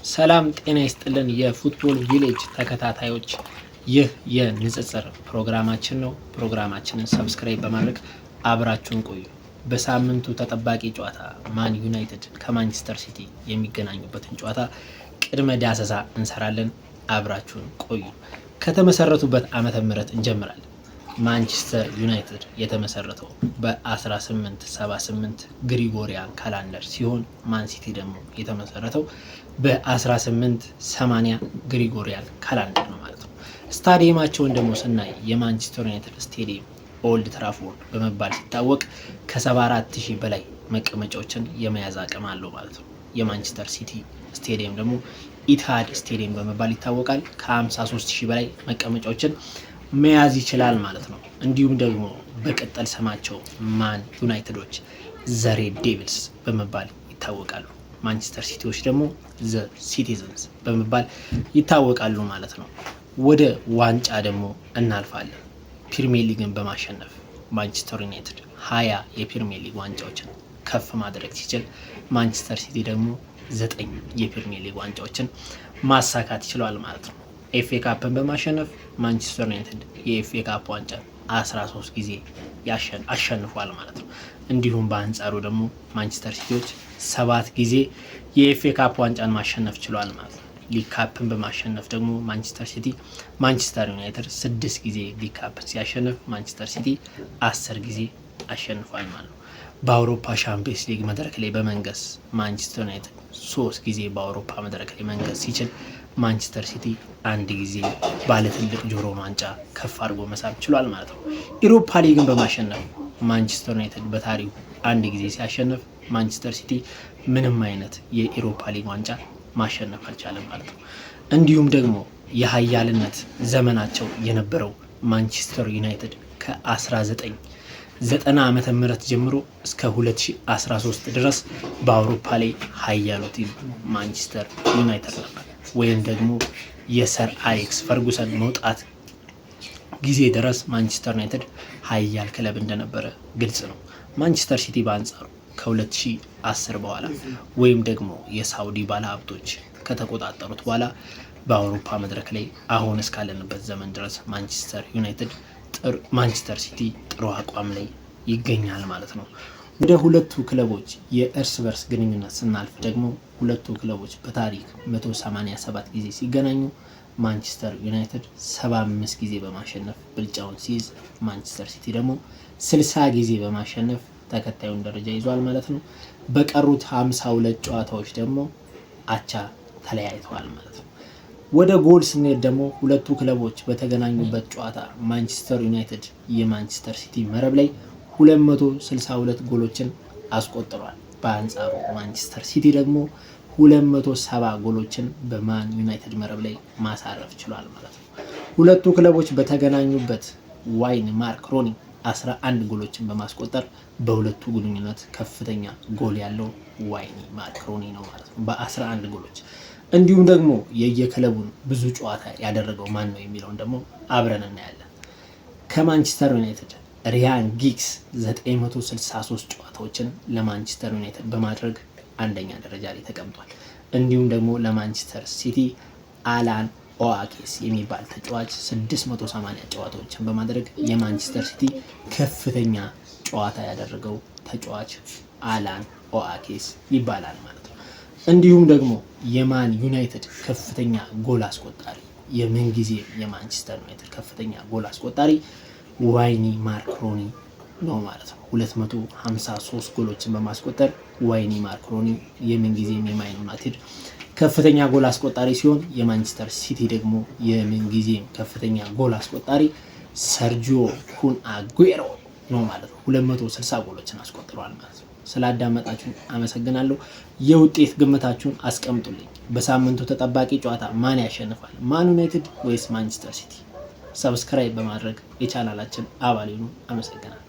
ሰላም ጤና ይስጥልን የፉትቦል ቪሌጅ ተከታታዮች፣ ይህ የንጽጽር ፕሮግራማችን ነው። ፕሮግራማችንን ሰብስክራይብ በማድረግ አብራችሁን ቆዩ። በሳምንቱ ተጠባቂ ጨዋታ ማን ዩናይትድ ከማንቸስተር ሲቲ የሚገናኙበትን ጨዋታ ቅድመ ዳሰሳ እንሰራለን። አብራችሁን ቆዩ። ከተመሰረቱበት ዓመተ ምህረት እንጀምራለን። ማንቸስተር ዩናይትድ የተመሰረተው በ1878 ግሪጎሪያን ካላንደር ሲሆን ማን ሲቲ ደግሞ የተመሰረተው በ1880 ግሪጎሪያን ካላንደር ነው ማለት ነው። ስታዲየማቸውን ደግሞ ስናይ የማንቸስተር ዩናይትድ ስቴዲየም ኦልድ ትራፎርድ በመባል ሲታወቅ ከ74000 በላይ መቀመጫዎችን የመያዝ አቅም አለው ማለት ነው። የማንቸስተር ሲቲ ስቴዲየም ደግሞ ኢትሃድ ስቴዲየም በመባል ይታወቃል። ከ53000 በላይ መቀመጫዎችን መያዝ ይችላል ማለት ነው። እንዲሁም ደግሞ በቅጽል ስማቸው ማን ዩናይትዶች ዘ ሬድ ዴቪልስ በመባል ይታወቃሉ። ማንቸስተር ሲቲዎች ደግሞ ዘ ሲቲዝንስ በመባል ይታወቃሉ ማለት ነው። ወደ ዋንጫ ደግሞ እናልፋለን። ፕሪሚየር ሊግን በማሸነፍ ማንቸስተር ዩናይትድ 20 የፕሪሚየር ሊግ ዋንጫዎችን ከፍ ማድረግ ሲችል ማንቸስተር ሲቲ ደግሞ 9 የፕሪሚየር ሊግ ዋንጫዎችን ማሳካት ይችላል ማለት ነው። ኤፍኤ ካፕን በማሸነፍ ማንቸስተር ዩናይትድ የኤፍኤ ካፕ ዋንጫ 13 ጊዜ አሸንፏል ማለት ነው። እንዲሁም በአንጻሩ ደግሞ ማንቸስተር ሲቲዎች 7 ጊዜ የኤፍኤ ካፕ ዋንጫን ማሸነፍ ችሏል ማለት ነው። ሊግ ካፕን በማሸነፍ ደግሞ ማንቸስተር ዩናይትድ 6 ጊዜ ሊግ ካፕን ሲያሸንፍ ማንቸስተር ሲቲ 10 ጊዜ አሸንፏል ማለት ነው። በአውሮፓ ሻምፒየንስ ሊግ መድረክ ላይ በመንገስ ማንቸስተር ዩናይትድ 3 ጊዜ በአውሮፓ መድረክ ላይ መንገስ ሲችል ማንቸስተር ሲቲ 1 ጊዜ ባለ ትልቅ ጆሮ ዋንጫ ከፍ አድርጎ መሳብ ችሏል ማለት ነው። ኢሮፓ ሊግን በማሸነፍ ማንቸስተር ዩናይትድ በታሪኩ 1 ጊዜ ሲያሸንፍ ማንቸስተር ሲቲ ምንም አይነት የኢሮፓ ሊግ ዋንጫ ማሸነፍ አልቻለም ማለት ነው። እንዲሁም ደግሞ የሀያልነት ዘመናቸው የነበረው ማንቸስተር ዩናይትድ ከ1990 ዓመተ ምህረት ጀምሮ እስከ 2013 ድረስ በአውሮፓ ላይ ሀያሉ ቲም ማንቸስተር ዩናይትድ ነበር። ወይም ደግሞ የሰር አሌክስ ፈርጉሰን መውጣት ጊዜ ድረስ ማንቸስተር ዩናይትድ ሀያል ክለብ እንደነበረ ግልጽ ነው። ማንቸስተር ሲቲ በአንጻሩ ከ2010 በኋላ ወይም ደግሞ የሳውዲ ባለሀብቶች ከተቆጣጠሩት በኋላ በአውሮፓ መድረክ ላይ አሁን እስካለንበት ዘመን ድረስ ማንቸስተር ሲቲ ጥሩ አቋም ላይ ይገኛል ማለት ነው። ወደ ሁለቱ ክለቦች የእርስ በርስ ግንኙነት ስናልፍ ደግሞ ሁለቱ ክለቦች በታሪክ 187 ጊዜ ሲገናኙ ማንቸስተር ዩናይትድ 75 ጊዜ በማሸነፍ ብልጫውን ሲይዝ ማንቸስተር ሲቲ ደግሞ 60 ጊዜ በማሸነፍ ተከታዩን ደረጃ ይዟል ማለት ነው። በቀሩት 52 ጨዋታዎች ደግሞ አቻ ተለያይተዋል ማለት ነው። ወደ ጎል ስንሄድ ደግሞ ሁለቱ ክለቦች በተገናኙበት ጨዋታ ማንቸስተር ዩናይትድ የማንቸስተር ሲቲ መረብ ላይ 262 ጎሎችን አስቆጥሯል። በአንጻሩ ማንቸስተር ሲቲ ደግሞ 270 ጎሎችን በማን ዩናይትድ መረብ ላይ ማሳረፍ ችሏል ማለት ነው። ሁለቱ ክለቦች በተገናኙበት ዋይን ማርክ ሮኒ 11 ጎሎችን በማስቆጠር በሁለቱ ግንኙነት ከፍተኛ ጎል ያለው ዋይን ማርክ ሮኒ ነው ማለት ነው በ11 ጎሎች። እንዲሁም ደግሞ የየክለቡን ብዙ ጨዋታ ያደረገው ማን ነው የሚለውን ደግሞ አብረን እናያለን። ከማንቸስተር ዩናይትድ ሪያን ጊግስ 963 ጨዋታዎችን ለማንቸስተር ዩናይትድ በማድረግ አንደኛ ደረጃ ላይ ተቀምጧል። እንዲሁም ደግሞ ለማንቸስተር ሲቲ አላን ኦአኬስ የሚባል ተጫዋች 680 ጨዋታዎችን በማድረግ የማንቸስተር ሲቲ ከፍተኛ ጨዋታ ያደረገው ተጫዋች አላን ኦአኬስ ይባላል ማለት ነው። እንዲሁም ደግሞ የማን ዩናይትድ ከፍተኛ ጎል አስቆጣሪ የምንጊዜ የማንቸስተር ዩናይትድ ከፍተኛ ጎል አስቆጣሪ ዋይኒ ማርክ ሮኒ ነው ማለት ነው። 253 ጎሎችን በማስቆጠር ዋይኒ ማርክ ሮኒ የምንጊዜም የማን ዩናይትድ ከፍተኛ ጎል አስቆጣሪ ሲሆን የማንቸስተር ሲቲ ደግሞ የምንጊዜም ከፍተኛ ጎል አስቆጣሪ ሰርጂዮ ኩን አጉዌሮ ነው ማለት ነው። 260 ጎሎችን አስቆጥሯል ማለት ነው። ስላዳመጣችሁን አመሰግናለሁ። የውጤት ግምታችሁን አስቀምጡልኝ። በሳምንቱ ተጠባቂ ጨዋታ ማን ያሸንፋል? ማን ዩናይትድ ወይስ ማንቸስተር ሲቲ? ሰብስክራይብ በማድረግ የቻናላችን አባል ይሁኑ። አመሰግናለሁ።